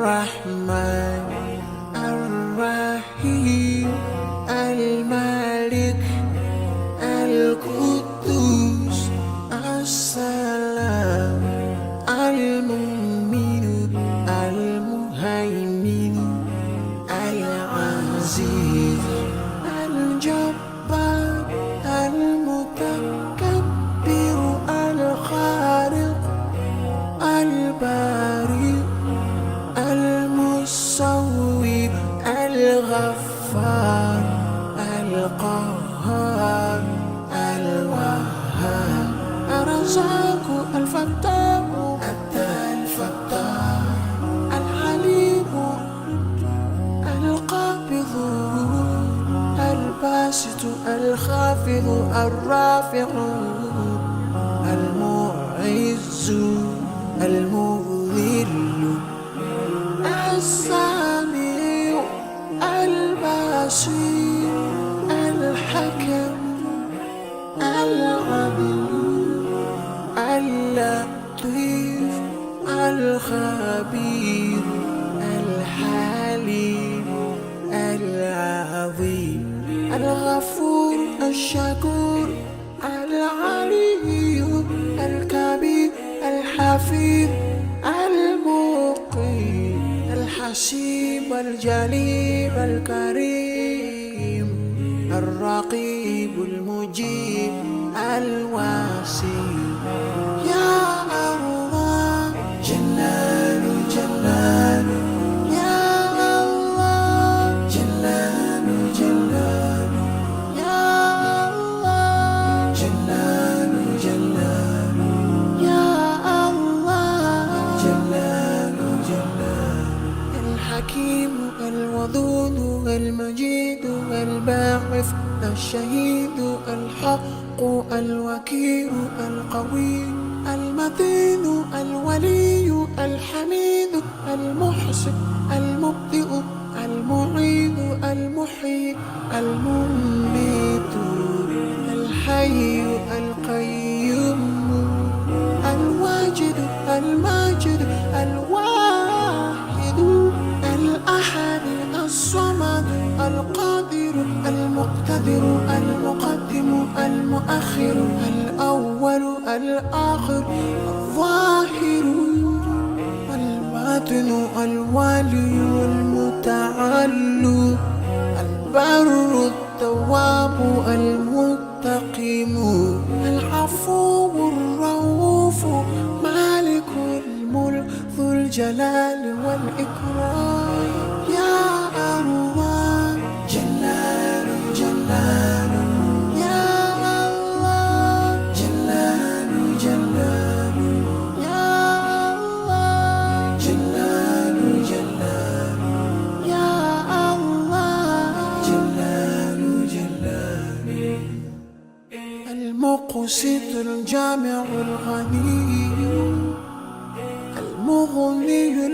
الرحمن الرحيم الملك القدوس السلام المؤمن المهيمن العزيز الجبار المتكبر الخالق البارئ المصور الغفار القهار الوهاب الرزاق الفتاح الفتاح الحليم القابض الباسط الخافض الرافع المعز المذل السميع البصير الحكم العدل اللطيف الخبير الحليم العظيم الغفور الشكور العلي الكبير الحفيظ المقيم الحسيب الجليل الكريم الرقيب المجيب الواسع يا الله جلال جلال يا الله جلال جلال يا الله جلال جلال يا الله جلال جلال الحكيم الودود المجيد الباعث الشهيد الحق الوكيل القوي المتين الولي الحميد المحسن المبدئ المعيد المحيي المميت الحي القيوم الواجد الماجد الواحد الأحد الصمد القادر المقتدر المقدم المؤخر الأول الآخر الظاهر الباطن الوالي المتعالي البر التواب المنتقم العفو الرؤوف مالك الملك ذو الجلال والإكرام يا الله جلال جلال يا الله جلال جلال يا الله جلال جلال يا الله جلال جلال المقسط الجامع الغني المغني